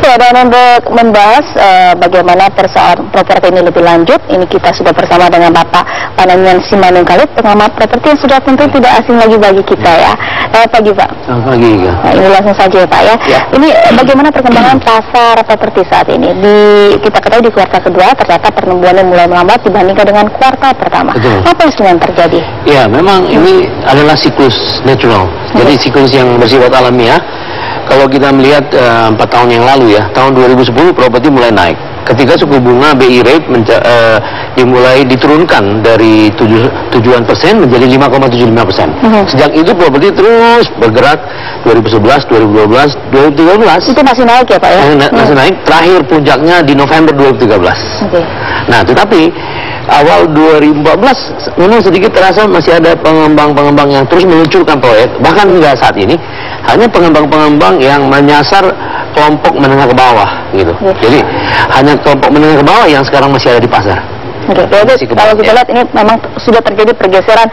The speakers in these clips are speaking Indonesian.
Ya, dan untuk membahas bagaimana persoalan properti ini lebih lanjut, ini kita sudah bersama dengan Bapak Pananyan Simanungkalit, pengamat properti yang sudah tentu tidak asing lagi bagi kita ya. Selamat pagi Pak. Selamat pagi. Ya. Nah, ini langsung saja ya Pak ya. Ini bagaimana perkembangan pasar properti saat ini? Kita ketahui di kuartal kedua ternyata pertumbuhannya mulai melambat dibandingkan dengan kuartal pertama. Betul. Apa yang sedang terjadi? Ya, memang ini adalah siklus natural. Jadi siklus yang bersifat alamiah. Kalau kita melihat 4 tahun yang lalu ya, tahun 2010 properti mulai naik. Ketika suku bunga BI rate dimulai diturunkan dari 7% menjadi 5,75%. Sejak itu properti terus bergerak 2011, 2012, 2013. Itu masih naik ya Pak ya? Masih naik. Terakhir puncaknya di November 2013. Nah, tetapi awal 2014 memang sedikit terasa masih ada pengembang-pengembang yang terus meluncurkan proyek, bahkan hingga saat ini hanya pengembang-pengembang yang menyasar kelompok menengah ke bawah gitu. Jadi hanya kelompok menengah ke bawah yang sekarang masih ada di pasar. Oke, jadi kalau kita lihat ini memang sudah terjadi pergeseran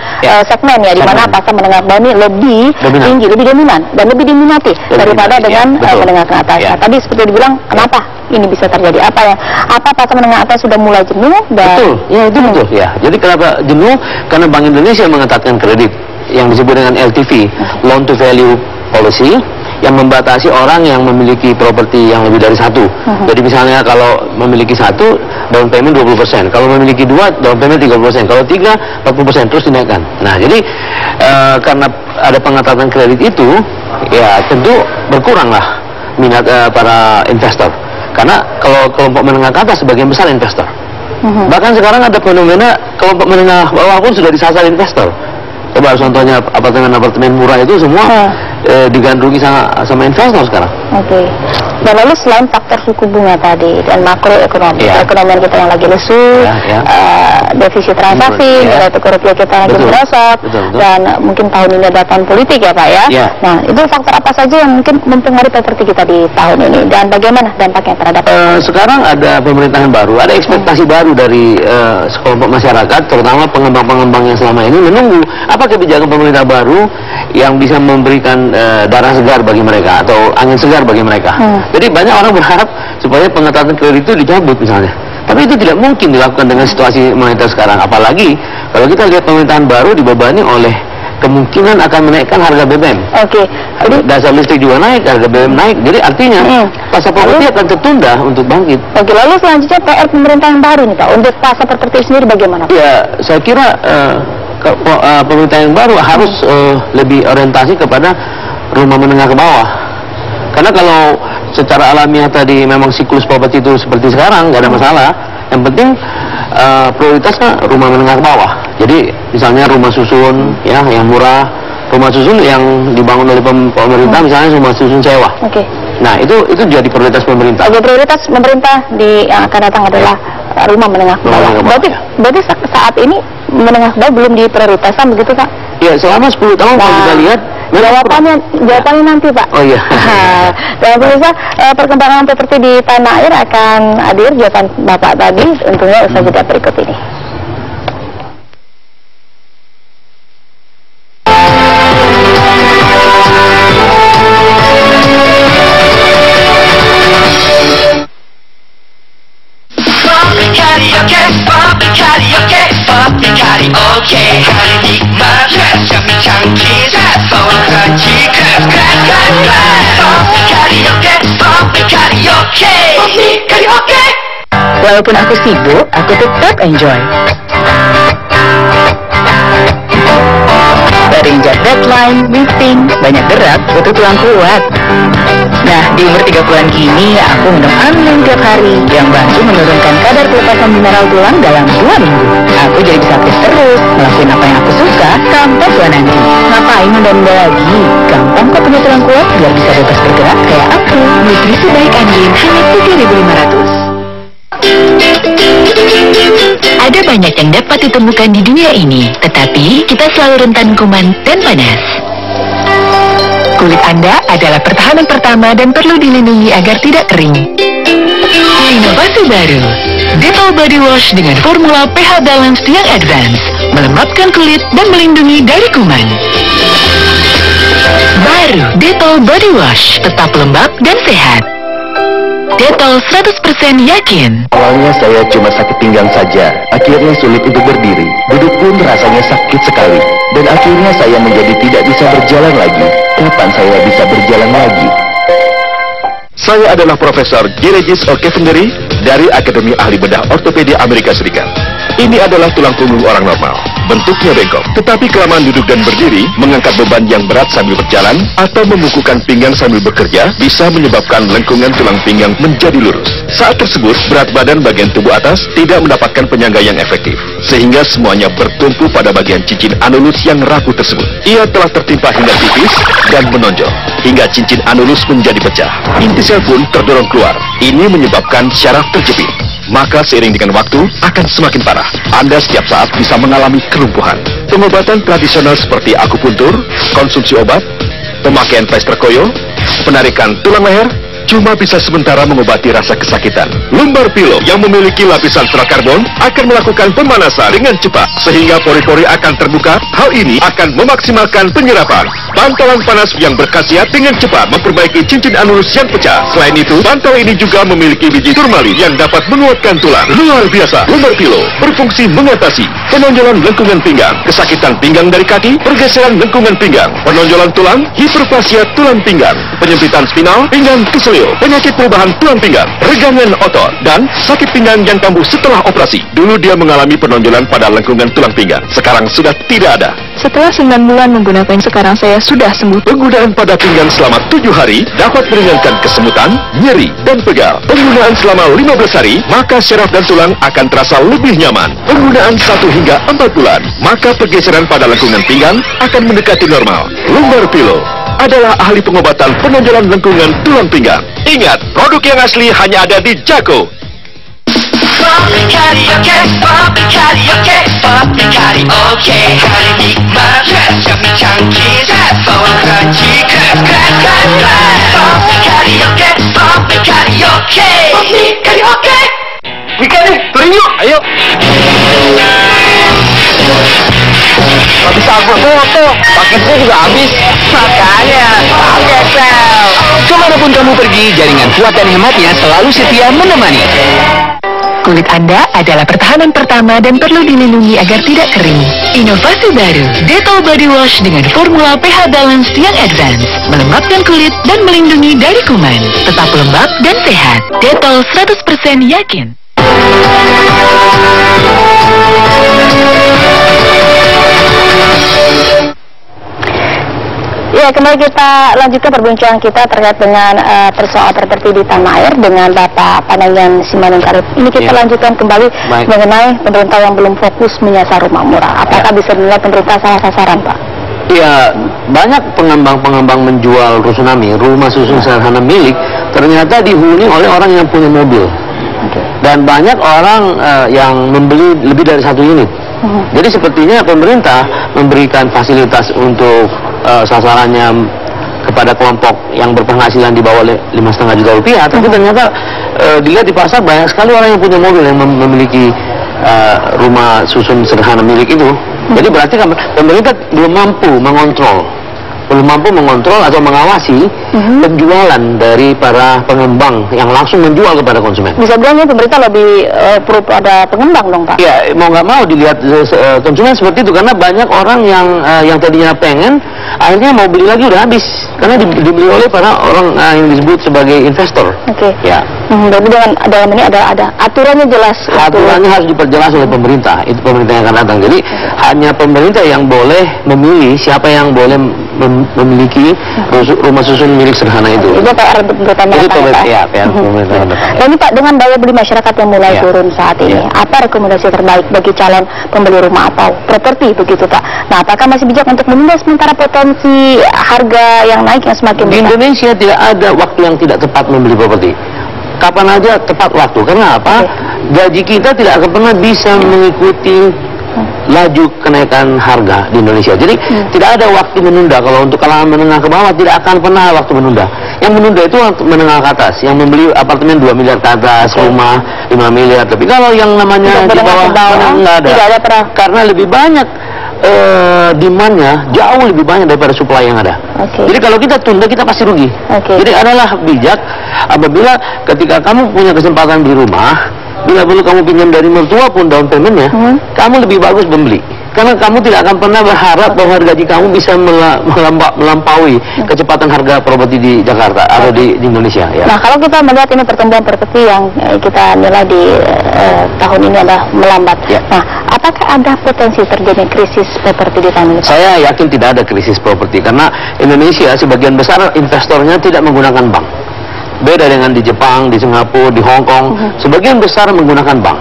segmen ya, di mana pasar menengah ke bawah ini lebih tinggi, lebih dominan dan lebih diminati daripada dengan menengah ke atas. Nah, tadi seperti dibilang, kenapa ini bisa terjadi? Apa pasar menengah atas sudah mulai jenuh? Betul, ya itu betul ya. Jadi kenapa jenuh? Karena Bank Indonesia mengetatkan kredit yang disebut dengan LTV, loan to value policy, yang membatasi orang yang memiliki properti yang lebih dari satu. Jadi misalnya kalau memiliki satu, down payment 20%. Kalau memiliki dua, down payment 30%. Kalau tiga, 40%, terus dinaikkan. Nah, jadi karena ada pengetatan kredit itu, ya tentu berkuranglah minat para investor. Karena kalau kelompok menengah ke atas sebagian besar investor. Bahkan sekarang ada fenomena kelompok menengah bawah pun sudah disasar investor. Coba contohnya apartemen-apartemen murah itu semua digandrungi sama investor sekarang. Oke. Dan lalu selain faktor suku bunga tadi dan makroekonomi, perekonomian kita yang lagi lesu, defisit transaksi, nilai tukar rupiah kita lagi merosot, dan mungkin tahun ini ada tahun politik ya Pak ya. Nah, itu faktor apa saja yang mungkin mempengaruhi properti kita di tahun ini dan bagaimana dampaknya terhadap? Sekarang ada pemerintahan baru, ada ekspektasi baru dari sekelompok masyarakat, terutama pengembang-pengembang yang selama ini menunggu apa kebijakan pemerintah baru yang bisa memberikan darah segar bagi mereka atau angin segar bagi mereka. Jadi banyak orang berharap supaya pengetatan kredit itu dicabut misalnya. Tapi itu tidak mungkin dilakukan dengan situasi moneter sekarang. Apalagi kalau kita lihat pemerintahan baru dibebani oleh kemungkinan akan menaikkan harga BBM. Oke. Dasar listrik juga naik, harga BBM naik. Jadi artinya pasar properti akan tertunda untuk bangkit. Oke, lalu selanjutnya PR pemerintahan baru nih Pak, untuk pasar properti sendiri bagaimana Pak? Ya, saya kira pemerintah yang baru harus lebih orientasi kepada rumah menengah ke bawah. Karena kalau secara alamiah tadi memang siklus properti itu seperti sekarang, nggak ada masalah. Yang penting prioritasnya rumah menengah ke bawah. Jadi misalnya rumah susun ya yang murah, rumah susun yang dibangun oleh pemerintah, misalnya rumah susun sewa. Nah itu jadi prioritas pemerintah. Oke, prioritas pemerintah yang akan datang adalah rumah menengah ke bawah. Berarti saat ini menengah ke bawah belum diprioritaskan begitu Pak? Ya, selama 10 tahun kalau kita lihat jawabannya nanti Pak. Oh iya. Dan pemirsa, perkembangan properti di tanah air akan hadir jawaban Bapak tadi tentunya usai jeda berikut ini. Walaupun aku sibuk, aku tetap enjoy. Terinjak deadline, meeting, banyak gerak, butuh tulang kuat. Nah, di umur 30-an kini, aku minum Amlin tiap hari yang bantu menurunkan kadar pelepasan mineral tulang dalam 2 minggu. Aku jadi bisa aktif terus, ngelakuin apa yang aku suka, tanpa tua nanti. Ngapain nunda-nunda lagi? Gampang kok punya tulang kuat biar bisa bebas bergerak kayak aku. Nutrisi baik Amlin hanya 3.500. Ada banyak yang dapat ditemukan di dunia ini, tetapi kita selalu rentan kuman dan panas. Kulit Anda adalah pertahanan pertama dan perlu dilindungi agar tidak kering. Inovasi baru, Dettol Body Wash dengan formula pH Balance yang advance, melembabkan kulit dan melindungi dari kuman. Baru Dettol Body Wash, tetap lembab dan sehat. Detol 100% yakin. Awalnya saya cuma sakit pinggang saja, akhirnya sulit untuk berdiri. Duduk pun rasanya sakit sekali. Dan akhirnya saya menjadi tidak bisa berjalan lagi. Kapan saya bisa berjalan lagi? Saya adalah Profesor G. Regis O'Keefendery dari Akademi Ahli Bedah Ortopedi Amerika Serikat. Ini adalah tulang punggung orang normal. Bentuknya bengkok, tetapi kelamaan duduk dan berdiri, mengangkat beban yang berat sambil berjalan, atau membukukan pinggang sambil bekerja, bisa menyebabkan lengkungan tulang pinggang menjadi lurus. Saat tersebut, berat badan bagian tubuh atas tidak mendapatkan penyangga yang efektif, sehingga semuanya bertumpu pada bagian cincin anulus yang rapuh tersebut. Ia telah tertimpa hingga tipis dan menonjol, hingga cincin anulus menjadi pecah. Inti sel pun terdorong keluar. Ini menyebabkan syaraf terjepit. Maka seiring dengan waktu akan semakin parah. Anda setiap saat bisa mengalami kelumpuhan. Pengobatan tradisional seperti akupuntur, konsumsi obat, pemakaian plester koyo, penarikan tulang leher, cuma bisa sementara mengobati rasa kesakitan. Lumbar pillow yang memiliki lapisan serat karbon akan melakukan pemanasan dengan cepat, sehingga pori-pori akan terbuka. Hal ini akan memaksimalkan penyerapan. Bantalan panas yang berkhasiat dengan cepat memperbaiki cincin anulus yang pecah. Selain itu, bantal ini juga memiliki biji turmalin yang dapat menguatkan tulang. Luar biasa, lumbar pillow berfungsi mengatasi penonjolan lengkungan pinggang, kesakitan pinggang dari kaki, pergeseran lengkungan pinggang, penonjolan tulang, hiperplasia tulang pinggang, penyempitan spinal, pinggang keselio, penyakit perubahan tulang pinggang, regangan otot, dan sakit pinggang yang kambuh setelah operasi. Dulu dia mengalami penonjolan pada lengkungan tulang pinggang. Sekarang sudah tidak ada. Setelah 9 bulan menggunakan, sekarang saya sudah sembuh. Penggunaan pada pinggang selama 7 hari dapat meringankan kesemutan, nyeri, dan pegal. Penggunaan selama 15 hari, maka syaraf dan tulang akan terasa lebih nyaman. Penggunaan 1 hingga 4 bulan, maka pergeseran pada lengkungan pinggang akan mendekati normal. Lumbar pillow adalah ahli pengobatan penonjolan lengkungan tulang pinggang. Ingat, produk yang asli hanya ada di Jaco. Poppy karaoke, poppy karaoke, poppy karaoke. Hari nikmat, yummy chunky, for crunchy, crack, crack, crack, crack. Poppy karaoke, poppy karaoke, poppy karaoke. Weekend nih, touring yuk, ayo. Gak bisa aku foto, paketnya juga habis. Makanya, pakai Sel. Kemanapun kamu pergi, jaringan kuat dan hematnya selalu setia menemani. Kulit Anda adalah pertahanan pertama dan perlu dilindungi agar tidak kering. Inovasi baru, Detol Body Wash dengan formula pH balance yang advance, melembabkan kulit dan melindungi dari kuman. Tetap lembab dan sehat. Detol 100% yakin. Ya, kembali kita lanjutkan perbincangan kita terkait dengan persoalan terjadi di tanah air dengan Bapak Panangan Simanung Karib. Ini kita lanjutkan kembali mengenai pemerintah yang belum fokus menyasar rumah murah. Apakah bisa dinilai pemerintah salah sasaran, Pak? Ya, banyak pengembang-pengembang menjual rusunami, rumah susun sederhana milik, ternyata dihuni oleh orang yang punya mobil. Dan banyak orang yang membeli lebih dari 1 unit. Jadi sepertinya pemerintah memberikan fasilitas untuk sasarannya kepada kelompok yang berpenghasilan di bawah 5,5 juta rupiah, tapi ternyata dilihat di pasar banyak sekali orang yang punya mobil yang memiliki rumah susun sederhana milik itu. Jadi berarti kan pemerintah belum mampu mengontrol atau mengawasi penjualan dari para pengembang yang langsung menjual kepada konsumen. Bisa bilangnya pemerintah lebih perlu ada pengembang dong, Pak? Ya, mau nggak mau dilihat konsumen seperti itu, karena banyak orang yang tadinya pengen, akhirnya mau beli lagi udah habis, karena dibeli oleh para orang yang disebut sebagai investor. Oke. Ya. Berarti dengan dalam ini ada aturannya jelas. Aturannya harus diperjelas oleh pemerintah. Itu pemerintah yang akan datang. Jadi hanya pemerintah yang boleh memilih siapa yang boleh memiliki rumah susun milik sederhana itu. Itu PR pemerintah. Ya, PR pemerintah. Dan ini Pak, dengan daya beli masyarakat yang mulai turun saat ini, apa rekomendasi terbaik bagi calon pembeli rumah atau properti begitu, Pak? Nah, apakah masih bijak untuk menunda sementara potensi harga yang naik yang semakin besar? Di Indonesia tidak ada waktu yang tidak tepat membeli properti. Kapan aja tepat waktu. Karena apa? Gaji kita tidak akan pernah bisa mengikuti laju kenaikan harga di Indonesia. Jadi tidak ada waktu menunda. Kalau untuk kalangan menengah ke bawah tidak akan pernah waktu menunda. Yang menunda itu menengah ke atas, yang membeli apartemen 2 miliar ke atas, rumah 5 miliar. Tapi kalau yang namanya di bawah nggak ada. Karena lebih banyak demandnya jauh lebih banyak daripada supply yang ada. Jadi kalau kita tunda, kita pasti rugi. Jadi adalah bijak apabila ketika kamu punya kesempatan beli rumah, bila perlu kamu pinjam dari mertua pun down paymentnya, kamu lebih bagus membeli. Karena kamu tidak akan pernah berharap bahwa gaji kamu bisa melampaui kecepatan harga properti di Jakarta atau di Indonesia. Ya. Nah, kalau kita melihat ini pertumbuhan properti yang kita nilai di tahun ini adalah melambat. Ya. Nah, apakah ada potensi terjadi krisis properti di tahun ini? Saya yakin tidak ada krisis properti karena Indonesia sebagian besar investornya tidak menggunakan bank. Beda dengan di Jepang, di Singapura, di Hong Kong, sebagian besar menggunakan bank.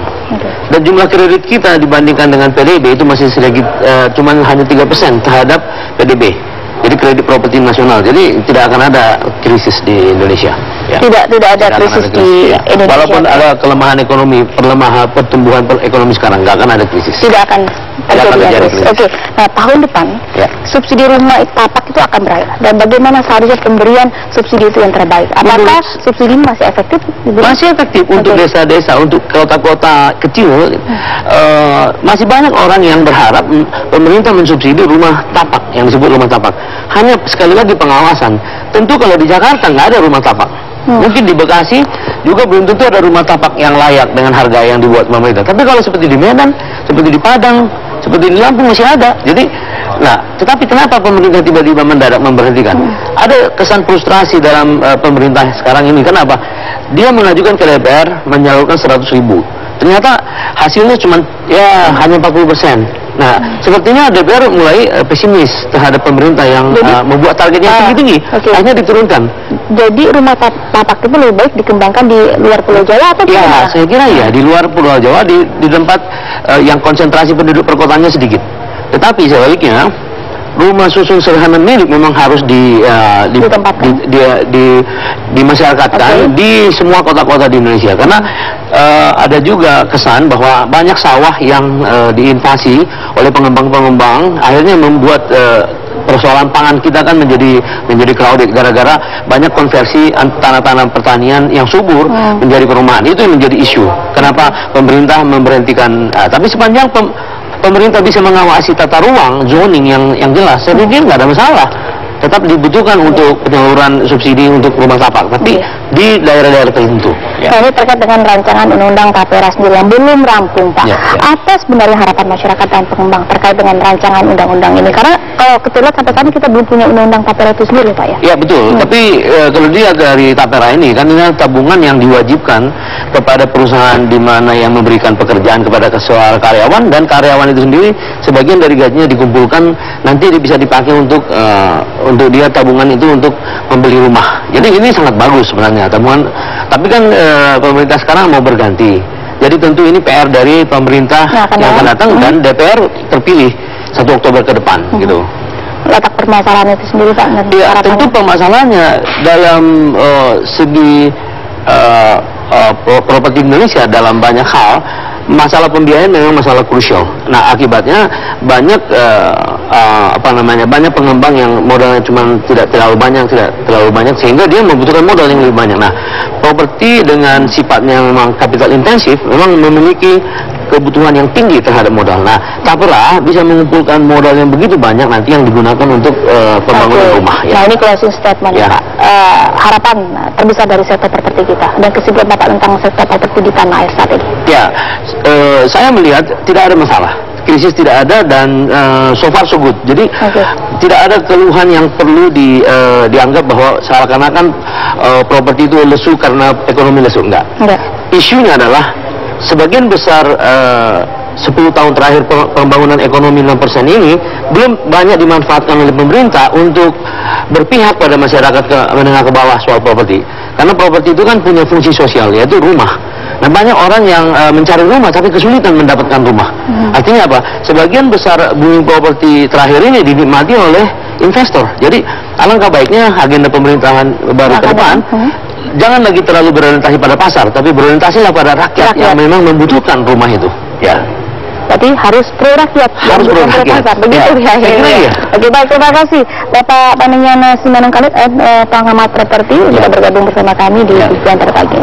Dan jumlah kredit kita dibandingkan dengan PDB itu masih sedikit, cuman hanya 3% terhadap PDB. Jadi kredit properti nasional. Jadi tidak akan ada krisis di Indonesia. Ya. Tidak ada krisis di Indonesia. Walaupun ada kelemahan ekonomi, pertumbuhan ekonomi sekarang, nggak akan ada krisis. Tidak akan terjadi krisis. Oke. Nah, tahun depan subsidi rumah tapak itu akan berakhir. Dan bagaimana seharusnya pemberian subsidi itu yang terbaik? Apakah subsidi ini masih efektif? Masih efektif untuk desa-desa, untuk kota-kota kecil. Masih banyak orang yang berharap pemerintah mensubsidi rumah tapak, yang disebut rumah tapak. Hanya sekali lagi pengawasan. Tentu kalau di Jakarta nggak ada rumah tapak. Mungkin di Bekasi juga belum tentu ada rumah tapak yang layak dengan harga yang dibuat pemerintah. Tapi kalau seperti di Medan, seperti di Padang, seperti di Lampung masih ada. Jadi, tetapi kenapa pemerintah tiba-tiba mendadak memberhentikan? Ada kesan frustrasi dalam pemerintah sekarang ini. Kenapa? Dia mengajukan ke DPR menyalurkan 100.000. Ternyata hasilnya cuma hanya 40%. Nah, sepertinya DPR mulai pesimis terhadap pemerintah yang membuat target yang tinggi-tinggi. Akhirnya diturunkan. Jadi rumah tapak itu lebih baik dikembangkan di luar Pulau Jawa atau tidak? Ya, saya kira ya di luar Pulau Jawa, di tempat yang konsentrasi penduduk perkotaannya sedikit. Tetapi sebaliknya rumah susun sederhana milik memang harus dimasyarakatkan di semua kota-kota di Indonesia. Karena ada juga kesan bahwa banyak sawah yang diinvasi oleh pengembang-pengembang, akhirnya membuat persoalan pangan kita kan menjadi crowded gara-gara banyak konversi tanah-tanah pertanian yang subur menjadi perumahan. Itu yang menjadi isu. Kenapa pemerintah memberhentikan? Tapi sepanjang pemerintah bisa mengawasi tata ruang zoning yang jelas, saya pikir nggak ada masalah. Tetap dibutuhkan untuk penyaluran subsidi untuk rumah tapak, tapi di daerah-daerah tertentu. Nah, ini terkait dengan rancangan undang-undang Tapera sendiri yang belum rampung, Pak. Apa sebenarnya harapan masyarakat dan pengembang terkait dengan rancangan undang-undang ini? Karena kalau kita lihat sampai sekarang kita belum punya undang-undang Tapera itu sendiri, Pak, ya? Ya, betul. Tapi kalau dilihat dari Tapera ini, kan ini tabungan yang diwajibkan kepada perusahaan di mana yang memberikan pekerjaan kepada karyawan, dan karyawan itu sendiri sebagian dari gajinya dikumpulkan nanti bisa dipakai untuk dia tabungan itu untuk membeli rumah. Jadi ini sangat bagus sebenarnya tabungan. Tapi kan pemerintah sekarang mau berganti. Jadi tentu ini PR dari pemerintah yang akan datang dan DPR terpilih 1 Oktober ke depan gitu. Letak permasalahan itu sendiri, Pak? Ya, tentu permasalahannya dalam segi properti Indonesia dalam banyak hal, masalah pembiayaan memang masalah krusial. Nah, akibatnya banyak banyak pengembang yang modalnya cuma tidak terlalu banyak sehingga dia membutuhkan modal yang lebih banyak. Nah, properti dengan sifatnya memang capital intensif memang memiliki kebutuhan yang tinggi terhadap modal. Nah, Tapera bisa mengumpulkan modal yang begitu banyak nanti yang digunakan untuk pembangunan rumah. Nah, ini closing statement, Pak. Harapan terbesar dari sektor properti kita dan kesimpulan Bapak tentang sektor properti di tanah air saat ini. Ya, saya melihat tidak ada masalah. Krisis tidak ada dan so far so good. Jadi tidak ada keluhan yang perlu dianggap bahwa seakan-akan properti itu lesu karena ekonomi lesu. Enggak. Isunya adalah sebagian besar 10 tahun terakhir pembangunan ekonomi 6% ini belum banyak dimanfaatkan oleh pemerintah untuk berpihak pada masyarakat menengah ke bawah soal properti. Karena properti itu kan punya fungsi sosial, yaitu rumah. Nah, banyak orang yang mencari rumah tapi kesulitan mendapatkan rumah. Artinya apa? Sebagian besar bumi properti terakhir ini dinikmati oleh investor. Jadi alangkah baiknya agenda pemerintahan baru ke depan jangan lagi terlalu berorientasi pada pasar, tapi berorientasilah pada rakyat yang memang membutuhkan rumah itu. Ya. Berarti harus pro rakyat, harus pro rakyat. Begitu ya. Oke, baik, terima kasih Bapak Panengyana Simanung Khalid, pengamat properti sudah bergabung bersama kami di Bukuan Terpagi.